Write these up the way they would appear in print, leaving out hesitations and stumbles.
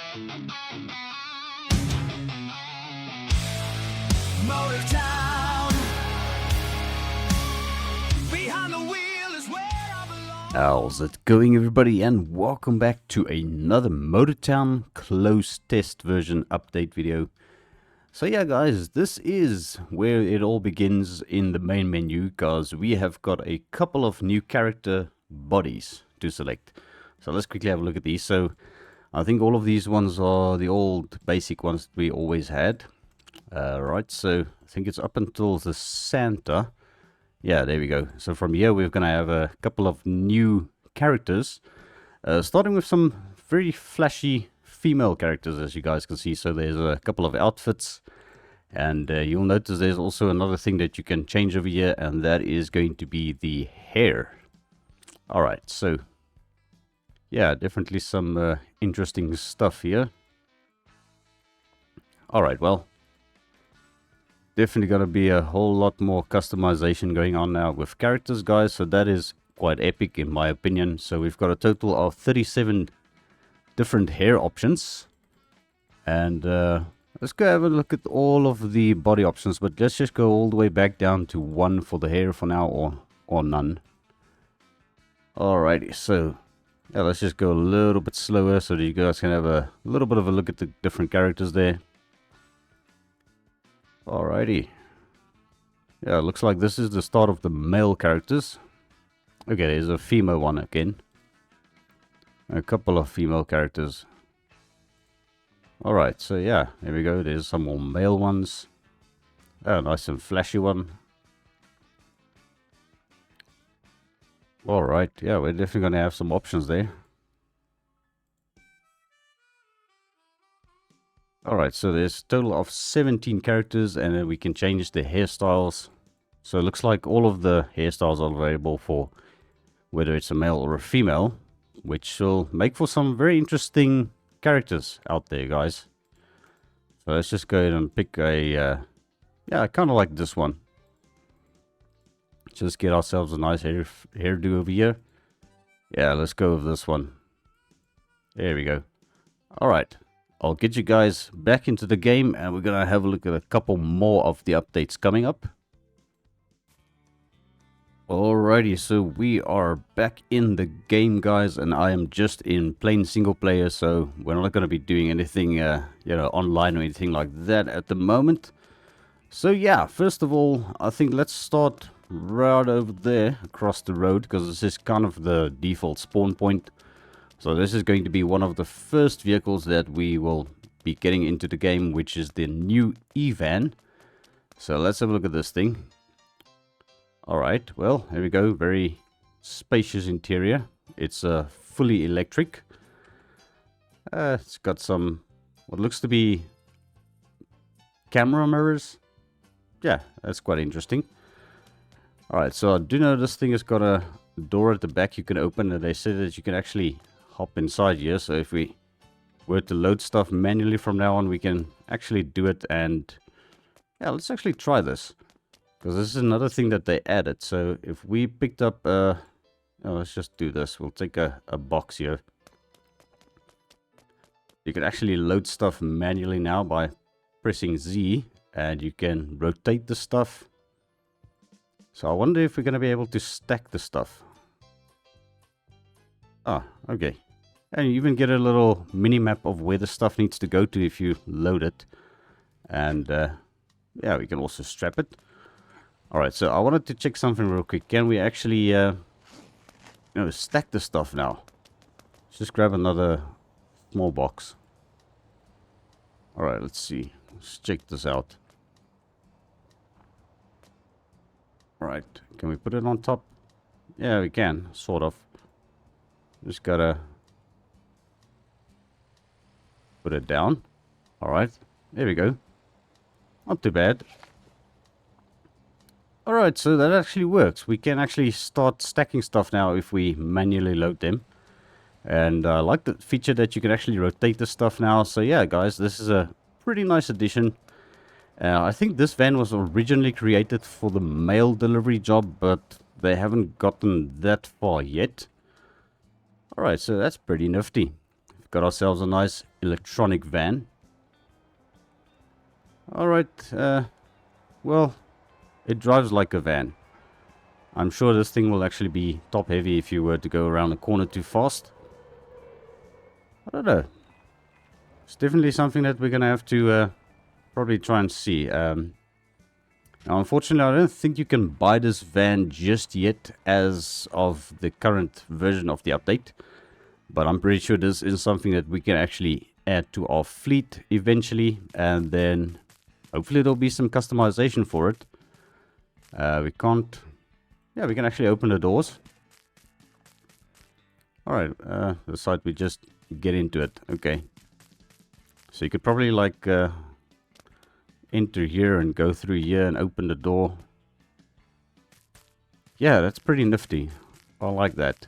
MotorTown. Behind the wheel is where I belong. How's it going, everybody, and welcome back to another MotorTown closed test version update video. So yeah guys, this is where it all begins in the main menu, because we have got a couple of new character bodies to select. So let's quickly have a look at these. So I think all of these ones are the old basic ones that we always had. Right, so I think it's up until the Santa. Yeah, there we go. So from here we're going to have a couple of new characters, starting with some very flashy female characters, as you guys can see. So there's a couple of outfits, and you'll notice there's also another thing that you can change over here, and that is going to be the hair. Alright, so yeah, definitely some interesting stuff here. Alright, well, definitely going to be a whole lot more customization going on now with characters, guys. So that is quite epic in my opinion. So we've got a total of 37 different hair options. And let's go have a look at all of the body options. But let's just go all the way back down to 1 for the hair for now, or none. Alrighty, so yeah, let's just go a little bit slower so that you guys can have a little bit of a look at the different characters there. Alrighty. Yeah, looks like this is the start of the male characters. Okay, there's a female one again. A couple of female characters. Alright, so yeah, there we go. There's some more male ones. Oh, nice and flashy one. Alright, yeah, we're definitely going to have some options there. Alright, so there's a total of 17 characters, and then we can change the hairstyles. So it looks like all of the hairstyles are available for whether it's a male or a female, which will make for some very interesting characters out there, guys. So let's just go ahead and pick a, yeah, I kind of like this one. Just get ourselves a nice hairdo over here. Yeah, let's go with this one. There we go. Alright. I'll get you guys back into the game, and we're going to have a look at a couple more of the updates coming up. Alrighty, so we are back in the game, guys, and I am just in plain single player, so we're not going to be doing anything, you know, online or anything like that at the moment. So yeah, first of all, I think let's start right over there across the road, because this is kind of the default spawn point. So this is going to be one of the first vehicles that we will be getting into the game, which is the new E-Van. So let's have a look at this thing. Alright, well, here we go. Very spacious interior. It's fully electric. It's got some, what looks to be camera mirrors. Yeah, that's quite interesting. Alright, so I do know this thing has got a door at the back you can open, and they said that you can actually hop inside here. So if we were to load stuff manually from now on, we can actually do it. And yeah, let's actually try this, because this is another thing that they added. So if we picked up oh, let's just do this. We'll take a box here. You can actually load stuff manually now by pressing Z, and you can rotate the stuff. So I wonder if we're going to be able to stack the stuff. Ah, okay. And you even get a little mini map of where the stuff needs to go to if you load it. And yeah, we can also strap it. Alright, so I wanted to check something real quick. Can we actually you know, stack the stuff now? Let's just grab another small box. Alright, let's see. Let's check this out. Alright, can we put it on top? Yeah, we can, sort of. Just gotta put it down. Alright, there we go. Not too bad. Alright, so that actually works. We can actually start stacking stuff now if we manually load them. And I like the feature that you can actually rotate the stuff now. So yeah, guys, this is a pretty nice addition. I think this van was originally created for the mail delivery job, but they haven't gotten that far yet. Alright, so that's pretty nifty. got ourselves a nice electronic van. Alright, well, it drives like a van. I'm sure this thing will actually be top heavy if you were to go around the corner too fast. I don't know. It's definitely something that we're going to have to probably try and see. Now, unfortunately, I don't think you can buy this van just yet as of the current version of the update. But I'm pretty sure this is something that we can actually add to our fleet eventually. And then hopefully there'll be some customization for it. We can't... Yeah, we can actually open the doors. Alright, the side we just get into it. Okay. So you could probably like enter here and go through here and open the door. Yeah, that's pretty nifty. I like that.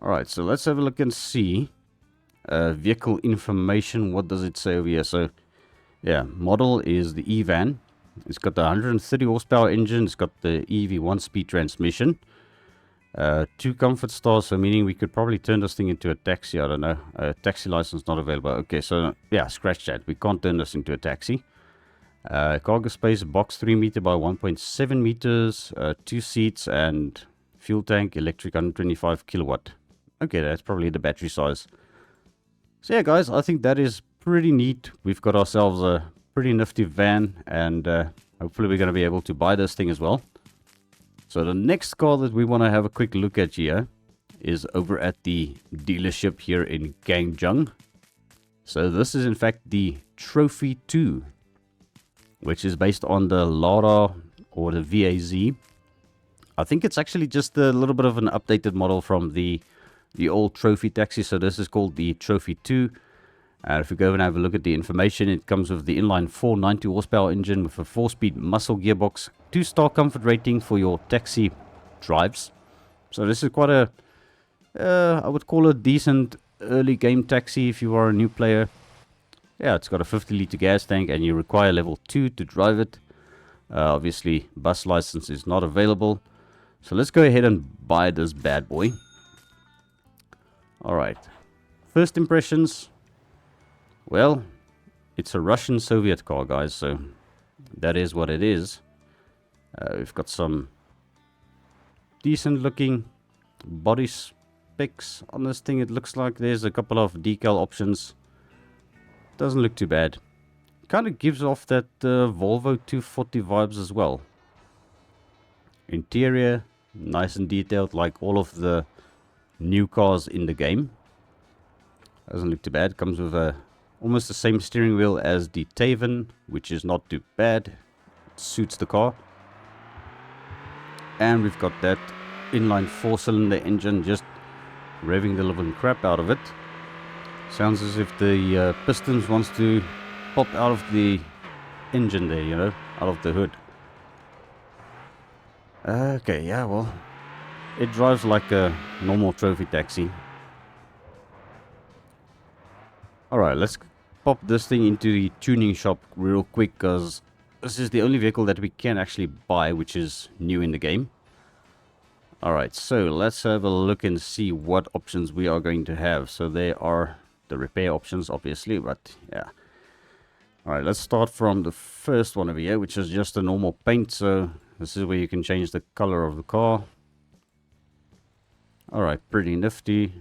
Alright, so let's have a look and see. Vehicle information, what does it say over here? So, yeah, model is the E-Van. It's got the 130 horsepower engine. It's got the EV 1-speed transmission. 2 comfort stars, so meaning we could probably turn this thing into a taxi. I don't know. Taxi license not available. Okay, so yeah, scratch that. We can't turn this into a taxi. Cargo space, box 3 meter by 1.7 meters. 2 seats and fuel tank, electric 125 kilowatt. Okay, that's probably the battery size. So yeah, guys, I think that is pretty neat. We've got ourselves a pretty nifty van, and hopefully we're going to be able to buy this thing as well. So the next car that we want to have a quick look at here is over at the dealership here in Gangjung. So this is in fact the Trophy 2, which is based on the Lara or the VAZ. I think it's actually just a little bit of an updated model from the old Trophy taxi. So this is called the Trophy 2. If we go and have a look at the information, it comes with the inline 490 horsepower engine with a 4-speed muscle gearbox, 2-star comfort rating for your taxi drives. So this is quite a, I would call it a decent early game taxi if you are a new player. Yeah, it's got a 50-litre gas tank and you require level 2 to drive it. Obviously, bus license is not available. So let's go ahead and buy this bad boy. Alright, first impressions. Well, it's a Russian Soviet car, guys, so that is what it is. We've got some decent looking body specs on this thing. It looks like there's a couple of decal options. Doesn't look too bad. Kind of gives off that Volvo 240 vibes as well. Interior, nice and detailed like all of the new cars in the game. Doesn't look too bad. Comes with a almost the same steering wheel as the Taven, which is not too bad. It suits the car. And we've got that inline 4-cylinder engine just revving the living crap out of it. Sounds as if the pistons wants to pop out of the engine there, you know, out of the hood. Okay, yeah, well, it drives like a normal trophy taxi. Alright, let's pop this thing into the tuning shop real quick, because this is the only vehicle that we can actually buy, which is new in the game. Alright, so let's have a look and see what options we are going to have. So there are the repair options, obviously, but yeah. Alright, let's start from the first one over here, which is just a normal paint. So this is where you can change the color of the car. Alright, pretty nifty.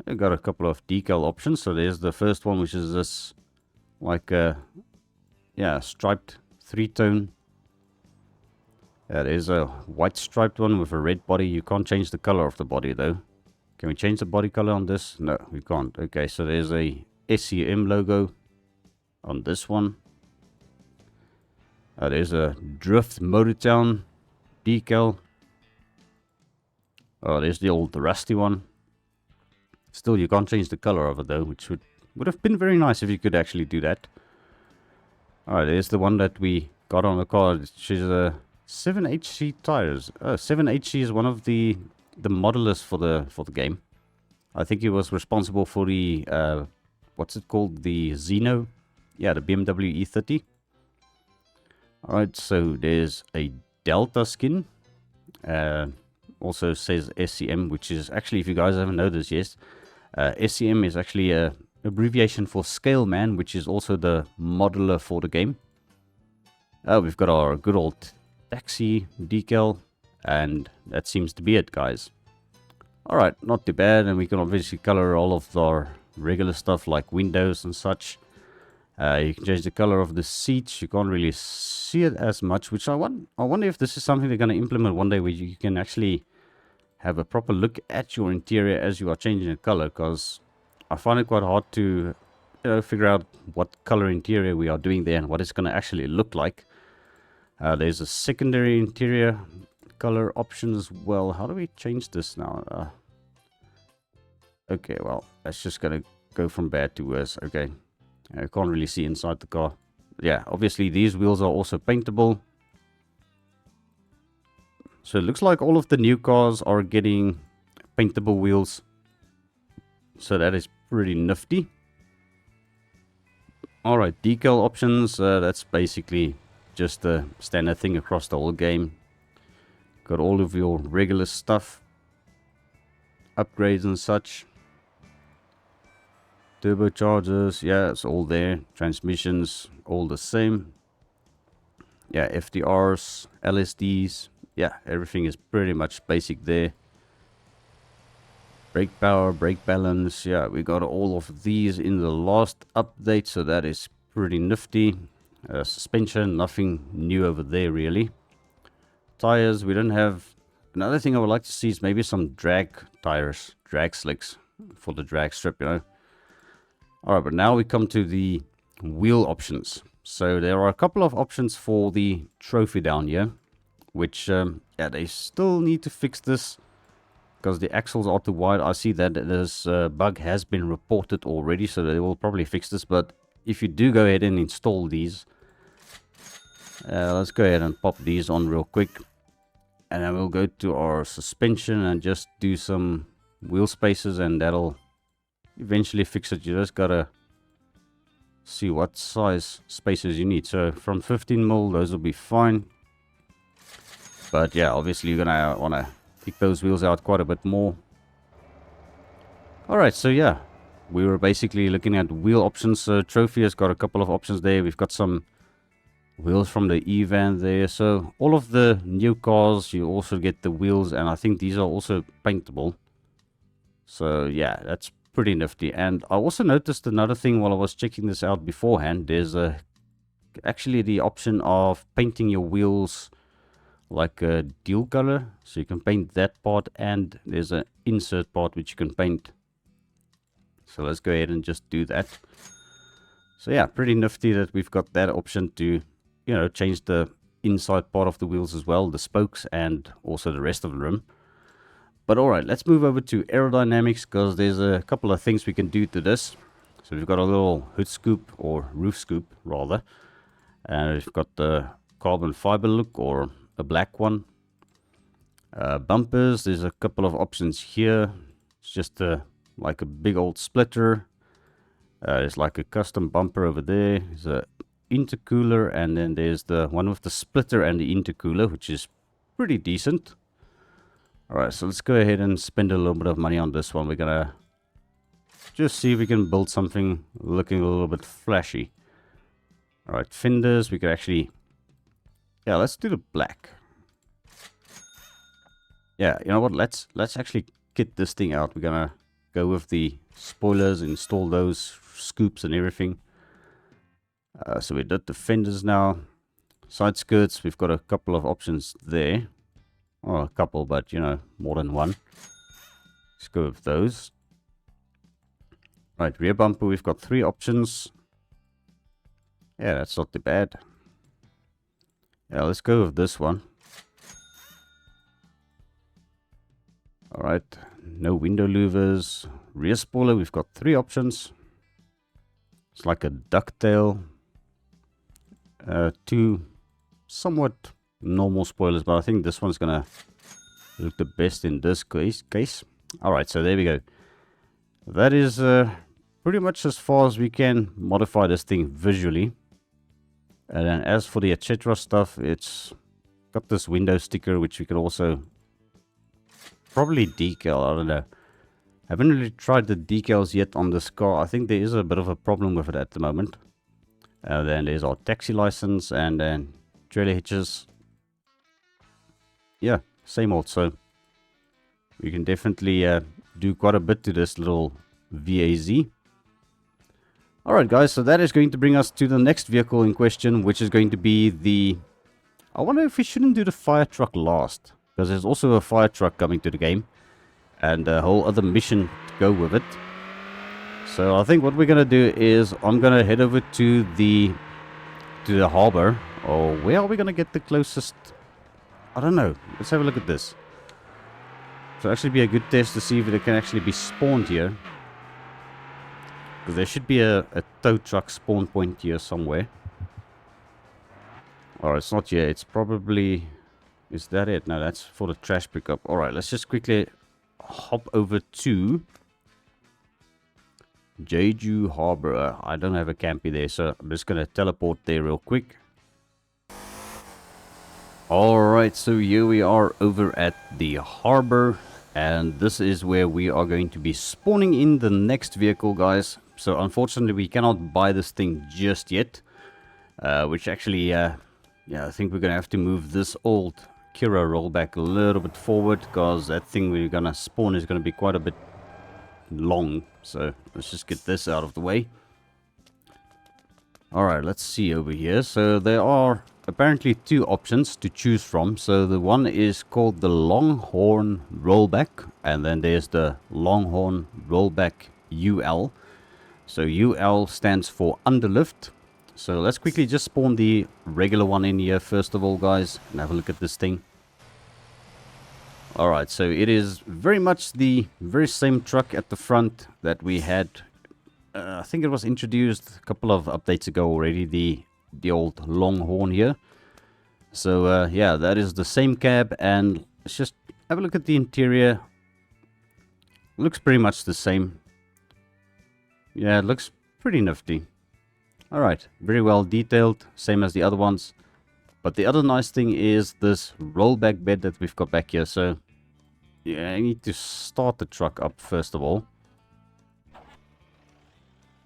I got a couple of decal options. So there's the first one, which is this like a striped 3-tone. There's a white striped one with a red body. You can't change the color of the body though. Can we change the body color on this? No, we can't. Okay, so there's a SCM logo on this one. There's a Drift MotorTown decal. Oh, there's the old rusty one. Still, you can't change the color of it though, which would have been very nice if you could actually do that. Alright, there's the one that we got on the car, which is a 7HC tires. 7HC is one of the modelers for the game. I think he was responsible for the what's it called, the Xeno? Yeah, the BMW E30. Alright, so there's a Delta skin. Also says SCM, which is actually, if you guys haven't noticed, yes, SCM is actually a abbreviation for Scale Man, which is also the modeler for the game. We've got our good old taxi decal, and that seems to be it, guys. Alright, not too bad, and we can obviously color all of our regular stuff like windows and such. You can change the color of the seats. You can't really see it as much, which I wonder if this is something they're going to implement one day, where you can actually have a proper look at your interior as you are changing the color, because I find it quite hard to figure out what color interior we are doing there and what it's going to actually look like. There's a secondary interior color option as well. How do we change this now? Okay, well, that's just going to go from bad to worse. Okay, I can't really see inside the car. Yeah, obviously these wheels are also paintable. So it looks like all of the new cars are getting paintable wheels. So that is pretty nifty. Alright, decal options. That's basically just a standard thing across the whole game. Got all of your regular stuff. Upgrades and such. Turbochargers, yeah, it's all there. Transmissions, all the same. Yeah, FDRs, LSDs. Yeah, everything is pretty much basic there. Brake power, brake balance. Yeah, we got all of these in the last update, so that is pretty nifty. Suspension, nothing new over there really. Tires, we don't have. Another thing I would like to see is maybe some drag tires, drag slicks for the drag strip, you know. Alright, but now we come to the wheel options. So there are a couple of options for the trophy down here, which, yeah, they still need to fix this because the axles are too wide. I see that this bug has been reported already, so they will probably fix this. But if you do go ahead and install these, let's go ahead and pop these on real quick. And then we'll go to our suspension and just do some wheel spaces, and that'll eventually fix it. You just gotta see what size spaces you need. So from 15mm, those will be fine. But yeah, obviously you're gonna want to pick those wheels out quite a bit more. Alright, so yeah, we were basically looking at wheel options. So Trophy has got a couple of options there. We've got some wheels from the E-Van there. So all of the new cars, you also get the wheels, and I think these are also paintable. So yeah, that's pretty nifty. And I also noticed another thing while I was checking this out beforehand. There's actually the option of painting your wheels like a dual color, so you can paint that part, and there's an insert part which you can paint. So let's go ahead and just do that. So yeah, pretty nifty that we've got that option to, you know, change the inside part of the wheels as well, the spokes and also the rest of the rim. But alright, let's move over to aerodynamics, because there's a couple of things we can do to this. So we've got a little hood scoop, or roof scoop rather, and we've got the carbon fiber look, or a black one. Bumpers, there's a couple of options here. It's just like a big old splitter. There's like a custom bumper over there. There's a intercooler, and then there's the one with the splitter and the intercooler, which is pretty decent. Alright, so let's go ahead and spend a little bit of money on this one. We're gonna just see if we can build something looking a little bit flashy. Alright, fenders, we could actually, yeah, let's do the black. Yeah, you know what, let's actually kit this thing out. We're gonna go with the spoilers, install those scoops and everything. So we did the fenders now. Side skirts, we've got a couple of options there. Well, a couple, but you know, more than one. Let's go with those. Right, rear bumper, we've got 3 options. Yeah, that's not too bad. Yeah, let's go with this one. Alright, no window louvers. Rear spoiler, we've got 3 options. It's like a ducktail. 2 somewhat normal spoilers, but I think this one's gonna look the best in this case. Alright, so there we go. That is pretty much as far as we can modify this thing visually. And then as for the etc stuff, it's got this window sticker which we can also probably decal, I don't know. Haven't really tried the decals yet on this car. I think there is a bit of a problem with it at the moment. Then there's our taxi license and then trailer hitches. Yeah, same old. So we can definitely do quite a bit to this little VAZ. Alright guys, so that is going to bring us to the next vehicle in question, which is going to be the... I wonder if we shouldn't do the fire truck last, because there's also a fire truck coming to the game and a whole other mission to go with it. So I think what we're going to do is I'm going to head over to the harbor. Or where are we going to get the closest? I don't know. Let's have a look at this. So actually be a good test to see if it can actually be spawned here. Because there should be a tow truck spawn point here somewhere. Or it's not here. It's probably... Is that it? No, that's for the trash pickup. Alright, let's just quickly hop over to Jeju Harbor. I don't have a campy there, so I'm just going to teleport there real quick. Alright, so here we are over at the harbor. And this is where we are going to be spawning in the next vehicle, guys. So unfortunately we cannot buy this thing just yet. Which actually, yeah, I think we're going to have to move this old Kira rollback a little bit forward. Because that thing we're going to spawn is going to be quite a bit long. So let's just get this out of the way. Alright, let's see over here. So there are apparently two options to choose from. So the one is called the Longhorn rollback. And then there's the Longhorn rollback UL. So UL stands for underlift. So let's quickly just spawn the regular one in here first of all, guys. And have a look at this thing. Alright, so it is very much the very same truck at the front that we had. I think it was introduced a couple of updates ago already. The old Longhorn here. So yeah, that is the same cab. And let's just have a look at the interior. Looks pretty much the same. Yeah, it looks pretty nifty. Alright, very well detailed, same as the other ones. But the other nice thing is this rollback bed that we've got back here. So, yeah, I need to start the truck up first of all.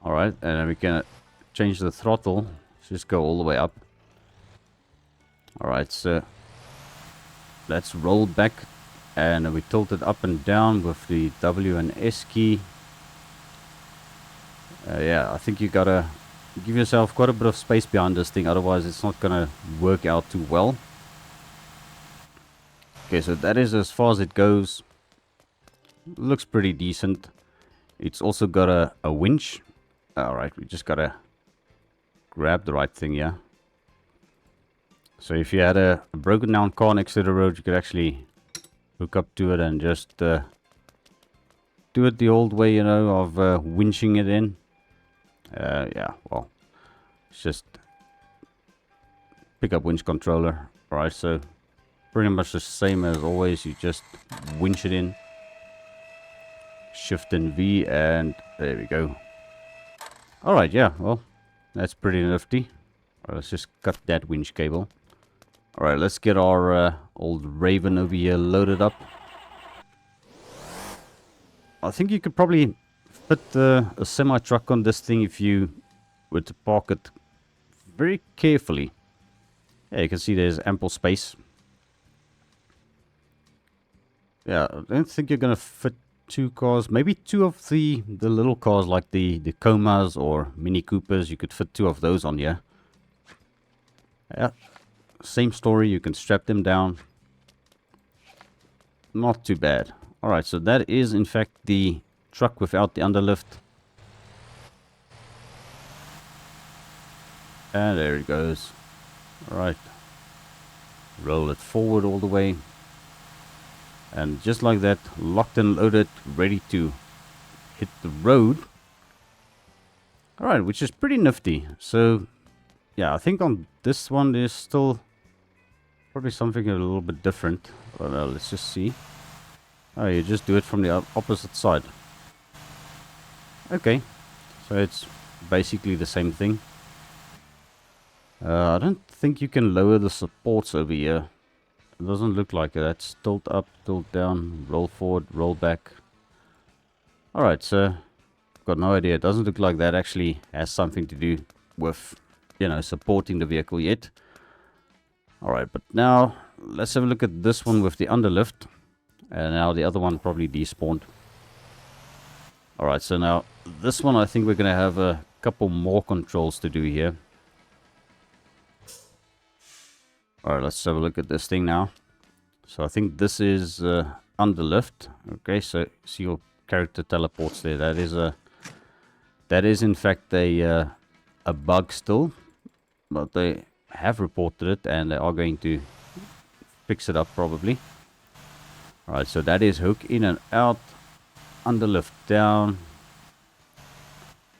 Alright, and then we can change the throttle. Let's just go all the way up. Alright, so let's roll back. And we tilt it up and down with the W and S key. Yeah, I think you gotta give yourself quite a bit of space behind this thing, otherwise it's not gonna work out too well. Okay, so that is as far as it goes. Looks pretty decent. It's also got a winch. Alright, we just gotta grab the right thing, yeah. So if you had a broken down car next to the road, you could actually hook up to it and just do it the old way, you know, of winching it in. Yeah, well, it's just pick up winch controller. Alright, so pretty much the same as always. You just winch it in, shift and V, and there we go. Alright, yeah, well, that's pretty nifty. Alright, let's just cut that winch cable. Alright, let's get our old Raven over here loaded up. I think you could probably fit a semi-truck on this thing if you were to park it very carefully. Yeah, you can see there's ample space. Yeah, I don't think you're going to fit two cars. Maybe two of the little cars like the Comas or Mini Coopers. You could fit two of those on here. Yeah, same story. You can strap them down. Not too bad. Alright, so that is in fact the truck without the underlift. And there it goes. Alright. Roll it forward all the way. And just like that, locked and loaded, ready to hit the road. Alright, which is pretty nifty. So, yeah, I think on this one there's still probably something a little bit different. Well, let's just see. Oh, you just do it from the opposite side. Okay, so it's basically the same thing. I don't think you can lower the supports over here. It doesn't look like it. That's tilt up, tilt down, roll forward, roll back. Alright, so got no idea. It doesn't look like that actually has something to do with, you know, supporting the vehicle yet. Alright, but now let's have a look at this one with the underlift. And now the other one probably despawned. Alright, so now this one I think we're going to have a couple more controls to do here. Alright, let's have a look at this thing now. So I think this is underlift. Okay, so see your character teleports there. That is in fact a bug still, but they have reported it and they are going to fix it up probably. Alright, so that is hook in and out, underlift down.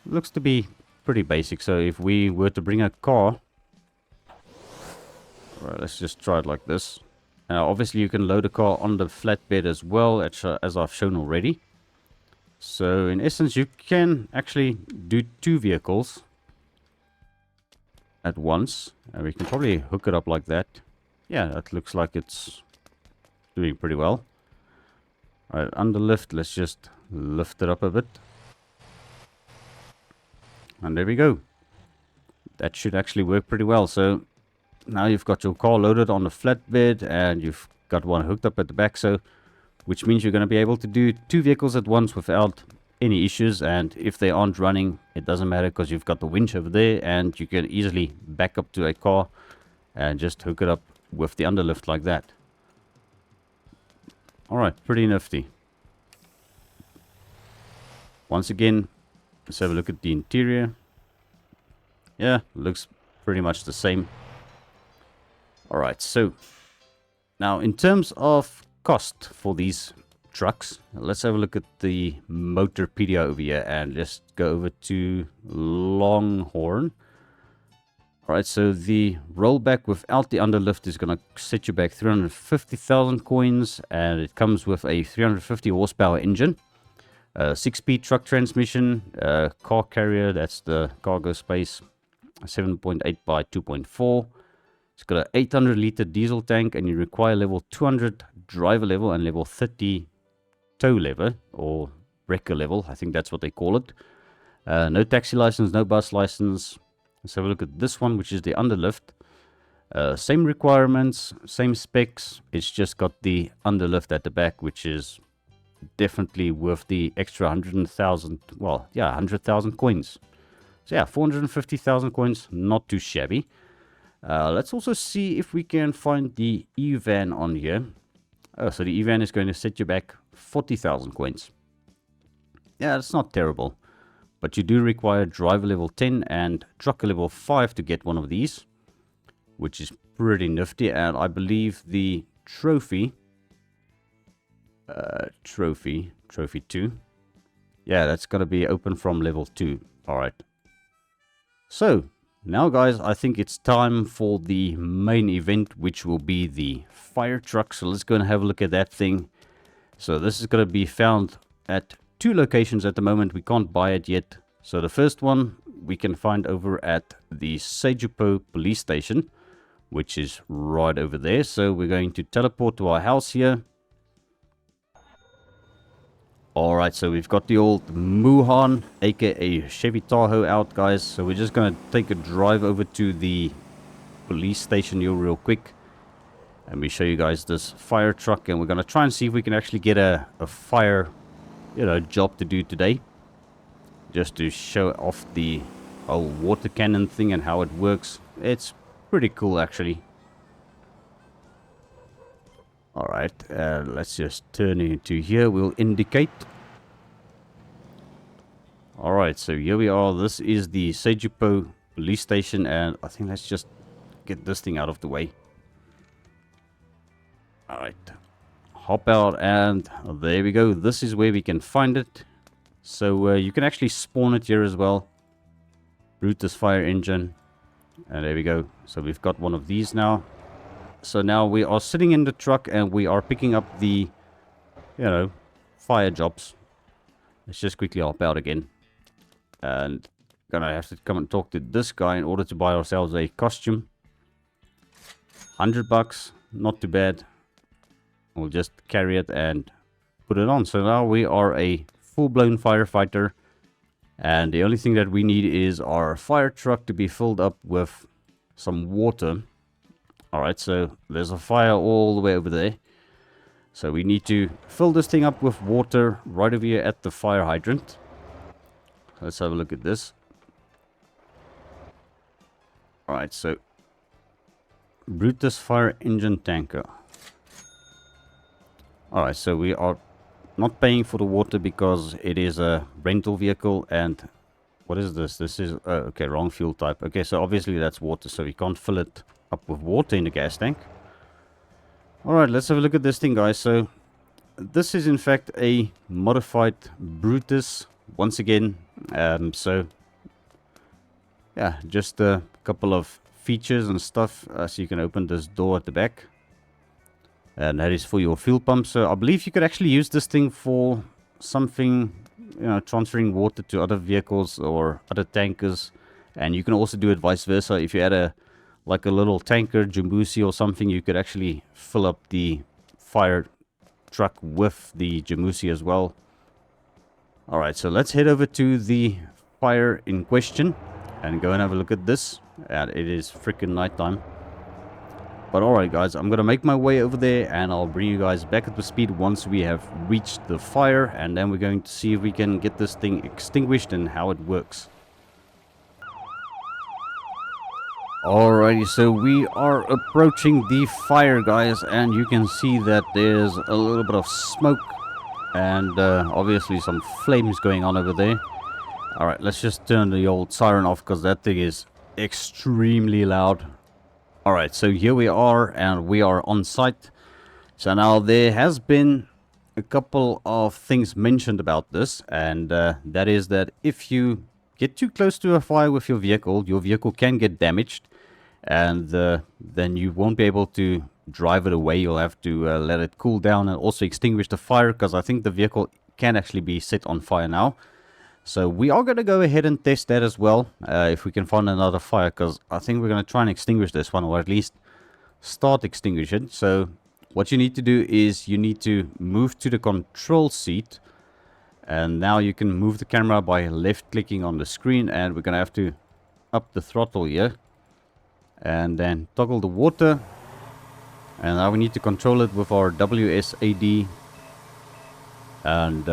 Looks to be pretty basic. So if we were to bring a car, alright, let's just try it like this. Now obviously you can load a car on the flatbed as well, as I've shown already. So in essence you can actually do 2 vehicles at once, and we can probably hook it up like that. Yeah, that looks like it's doing pretty well. Alright, underlift, let's just lift it up a bit. And there we go. That should actually work pretty well. So now you've got your car loaded on the flatbed and you've got one hooked up at the back, so which means you're going to be able to do 2 vehicles at once without any issues. And if they aren't running, it doesn't matter because you've got the winch over there and you can easily back up to a car and just hook it up with the underlift like that. Alright, pretty nifty. Once again, let's have a look at the interior. Yeah, looks pretty much the same. Alright, so now in terms of cost for these trucks, let's have a look at the Motorpedia over here and just go over to Longhorn. Alright, so the rollback without the underlift is going to set you back 350,000 coins, and it comes with a 350 horsepower engine, 6-speed truck transmission, car carrier, that's the cargo space, 7.8 by 2.4. It's got an 800 liter diesel tank, and you require level 200 driver level and level 30 tow level or wrecker level. I think that's what they call it. No taxi license, no bus license. Let's have a look at this one, which is the underlift. Same requirements, same specs. It's just got the underlift at the back, which is definitely worth the extra 100,000. Well, yeah, 100,000 coins. So yeah, 450,000 coins, not too shabby. Let's also see if we can find the E-Van on here. Oh, so the E-Van is going to set you back 40,000 coins. Yeah, that's not terrible. But you do require driver level 10 and trucker level 5 to get one of these, which is pretty nifty. And I believe the trophy 2. Yeah, that's going to be open from level 2. Alright. So, now guys, I think it's time for the main event, which will be the fire truck. So let's go and have a look at that thing. So this is going to be found at 2 locations at the moment. We can't buy it yet. So the first one we can find over at the Seijupo police station, which is right over there. So we're going to teleport to our house here. Alright, so we've got the old Muhan, aka Chevy Tahoe out, guys. So we're just going to take a drive over to the police station here real quick. And we show you guys this fire truck. And we're going to try and see if we can actually get a fire, job to do today. Just to show off the whole water cannon thing and how it works. It's pretty cool, actually. Alright, let's just turn into here. We'll indicate. Alright, so here we are. This is the Seijupo police station. And I think let's just get this thing out of the way. Alright. Hop out and there we go. This is where we can find it. So you can actually spawn it here as well. Root this fire engine. And there we go. So we've got one of these now. So now we are sitting in the truck and we are picking up the, fire jobs. Let's just quickly hop out again. And gonna have to come and talk to this guy in order to buy ourselves a costume. $100, not too bad. We'll just carry it and put it on. So now we are a full-blown firefighter. And the only thing that we need is our fire truck to be filled up with some water. Alright, so there's a fire all the way over there. So we need to fill this thing up with water right over here at the fire hydrant. Let's have a look at this. Alright, so Brutus fire engine tanker. Alright, so we are not paying for the water because it is a rental vehicle. And what is this? This is okay, wrong fuel type. Okay, so obviously that's water, so we can't fill it up with water in the gas tank. Alright, let's have a look at this thing, guys. So this is in fact a modified Brutus once again. So yeah, just a couple of features and stuff. So you can open this door at the back, and that is for your fuel pump. So I believe you could actually use this thing for something, you know, transferring water to other vehicles or other tankers. And you can also do it vice versa. If you had a like a little tanker, Jamusi or something, you could actually fill up the fire truck with the Jamusi as well. Alright, so let's head over to the fire in question and go and have a look at this. And it is freaking nighttime. But alright guys, I'm gonna make my way over there and I'll bring you guys back up to speed once we have reached the fire, and then we're going to see if we can get this thing extinguished and how it works. Alrighty, so we are approaching the fire, guys, and you can see that there's a little bit of smoke and obviously some flames going on over there. Alright, let's just turn the old siren off because that thing is extremely loud. Alright, so here we are and we are on site. So now there has been a couple of things mentioned about this, and that is that if you get too close to a fire with your vehicle can get damaged, and then you won't be able to drive it away. You'll have to let it cool down and also extinguish the fire, because I think the vehicle can actually be set on fire now. So we are going to go ahead and test that as well, if we can find another fire, because I think we're going to try and extinguish this one, or at least start extinguishing. So what you need to do is you need to move to the control seat, and now you can move the camera by left clicking on the screen, and we're going to have to up the throttle here and then toggle the water, and now we need to control it with our WSAD. And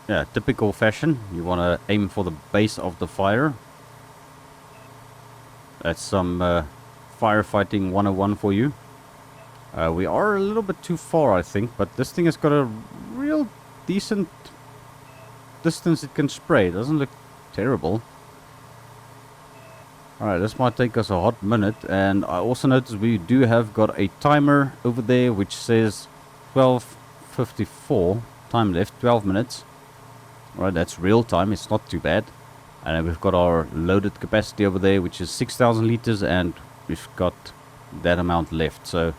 yeah, typical fashion, you want to aim for the base of the fire. That's some firefighting 101 for you. We are a little bit too far, I think, but this thing has got a real decent distance it can spray. It doesn't look terrible. Alright, this might take us a hot minute, and I also noticed we do have got a timer over there which says 12:54 time left, 12 minutes. Alright, that's real time, it's not too bad. And then we've got our loaded capacity over there, which is 6,000 liters, and we've got that amount left. So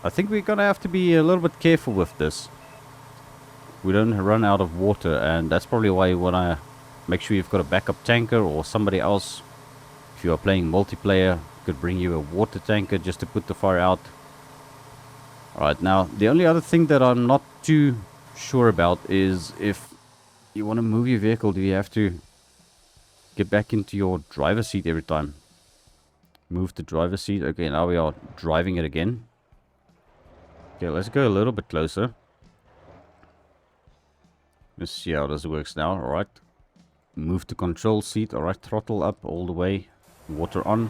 I think we're gonna have to be a little bit careful with this. We don't run out of water, and that's probably why you wanna make sure you've got a backup tanker or somebody else. If you are playing multiplayer, could bring you a water tanker just to put the fire out. Alright, now the only other thing that I'm not too sure about is if you want to move your vehicle, do you have to get back into your driver's seat every time? Move the driver's seat. Okay, now we are driving it again. Okay, let's go a little bit closer. Let's see how this works now. Alright. Move the control seat. Alright, throttle up all the way. Water on.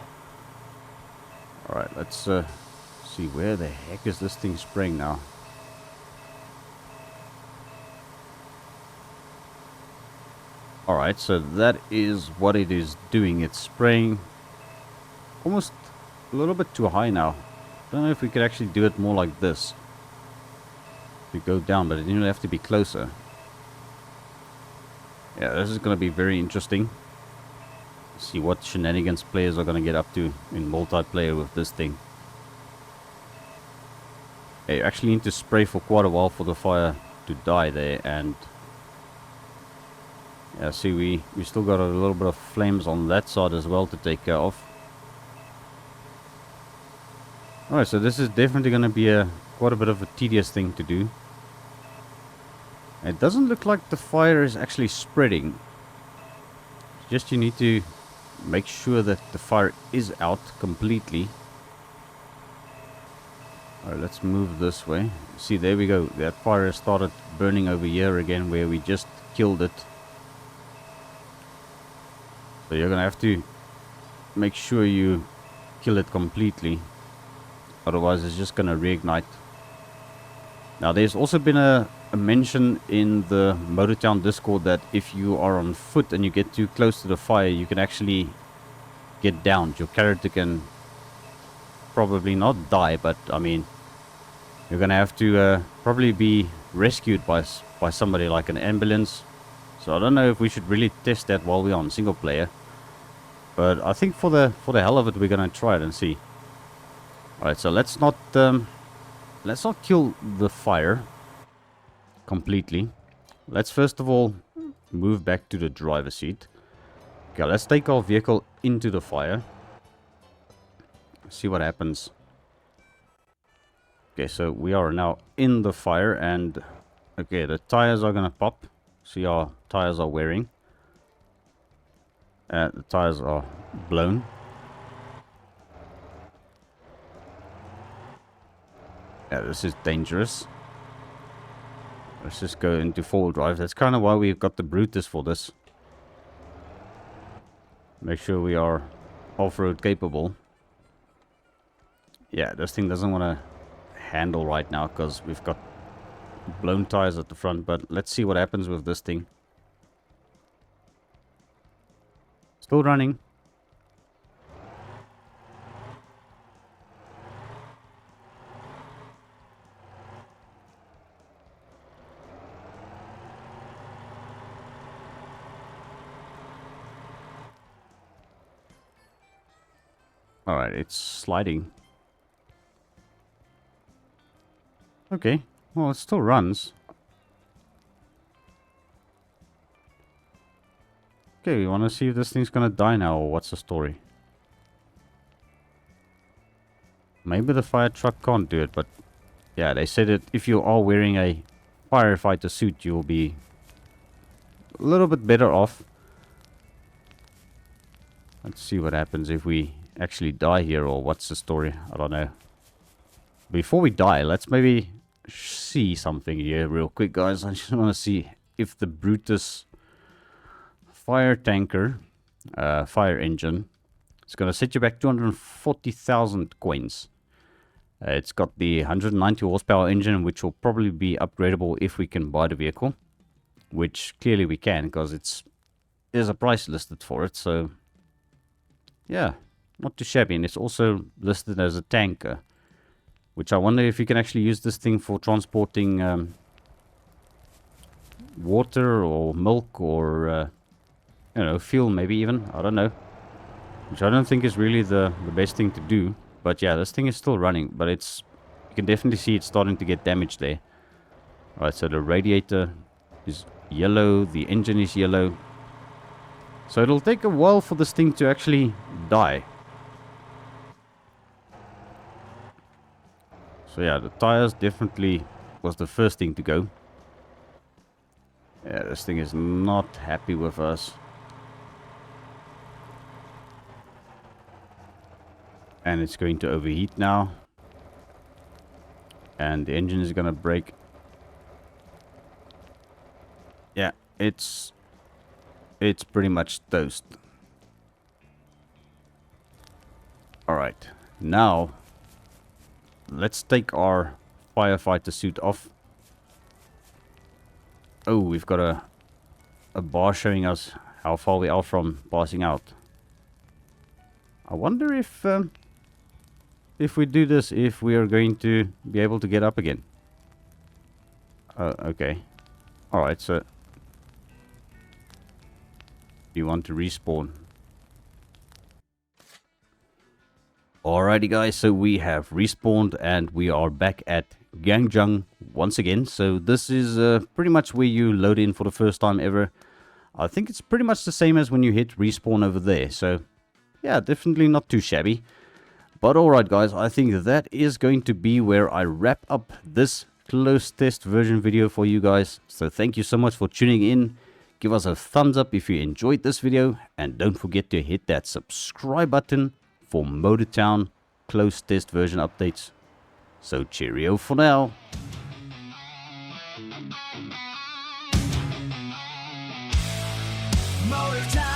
Alright, let's see, where the heck is this thing spraying now? Alright, so that is what it is doing. It's spraying almost a little bit too high now. Don't know if we could actually do it more like this. We go down, but it didn't have to be closer. Yeah, this is going to be very interesting. See what shenanigans players are going to get up to in multiplayer with this thing. Yeah, you actually need to spray for quite a while for the fire to die there, and yeah, see, we still got a little bit of flames on that side as well to take care of. Alright, so this is definitely going to be quite a bit of a tedious thing to do. It doesn't look like the fire is actually spreading. Just you need to make sure that the fire is out completely. Alright, let's move this way. See, there we go. That fire started burning over here again where we just killed it. So you're gonna have to make sure you kill it completely. Otherwise it's just gonna reignite. Now there's also been a mention in the MotorTown Discord that if you are on foot and you get too close to the fire, you can actually get downed. Your character can probably not die, but I mean, you're gonna have to probably be rescued by somebody like an ambulance. So I don't know if we should really test that while we're on single player, but I think for the hell of it, we're gonna try it and see. All right, so let's not kill the fire completely. Let's first of all move back to the driver's seat. Okay, let's take our vehicle into the fire. See what happens. Okay, so we are now in the fire, and okay, the tires are gonna pop. See, our tires are wearing. The tires are blown. Yeah, this is dangerous. Let's just go into four-wheel drive. That's kind of why we've got the Brutus for this. Make sure we are off-road capable. Yeah, this thing doesn't want to handle right now because we've got blown tires at the front, but let's see what happens with this thing. Still running. Alright, it's sliding. Okay, well, it still runs. Okay, we want to see if this thing's gonna die now, or what's the story? Maybe the fire truck can't do it, but yeah, they said that if you are wearing a firefighter suit, you'll be a little bit better off. Let's see what happens if we actually die here, or what's the story. I don't know. Before we die, let's maybe see something here real quick, guys. I just want to see if the Brutus fire tanker, fire engine, it's going to set you back 240,000 coins. It's got the 190 horsepower engine, which will probably be upgradable if we can buy the vehicle, which clearly we can, because there's a price listed for it. So yeah, not too shabby. And it's also listed as a tanker, which I wonder if you can actually use this thing for transporting water or milk or you know, fuel, maybe even. I don't know. Which I don't think is really the best thing to do. But yeah, this thing is still running, but you can definitely see it's starting to get damaged there. Alright, so the radiator is yellow, the engine is yellow. So it'll take a while for this thing to actually die. So yeah, the tires definitely was the first thing to go. Yeah, this thing is not happy with us. And it's going to overheat now. And the engine is going to break. Yeah, it's pretty much toast. Alright, now let's take our firefighter suit off. Oh, we've got a bar showing us how far we are from passing out. I wonder if we do this, if we are going to be able to get up again. Okay. Alright, so you want to respawn. Alrighty guys, so we have respawned and we are back at Gangjang once again. So this is pretty much where you load in for the first time ever. I think it's pretty much the same as when you hit respawn over there. So yeah, definitely not too shabby. But alright guys, I think that is going to be where I wrap up this closed test version video for you guys. So thank you so much for tuning in. Give us a thumbs up if you enjoyed this video, and don't forget to hit that subscribe button for MotorTown closed test version updates. So cheerio for now. MotorTown.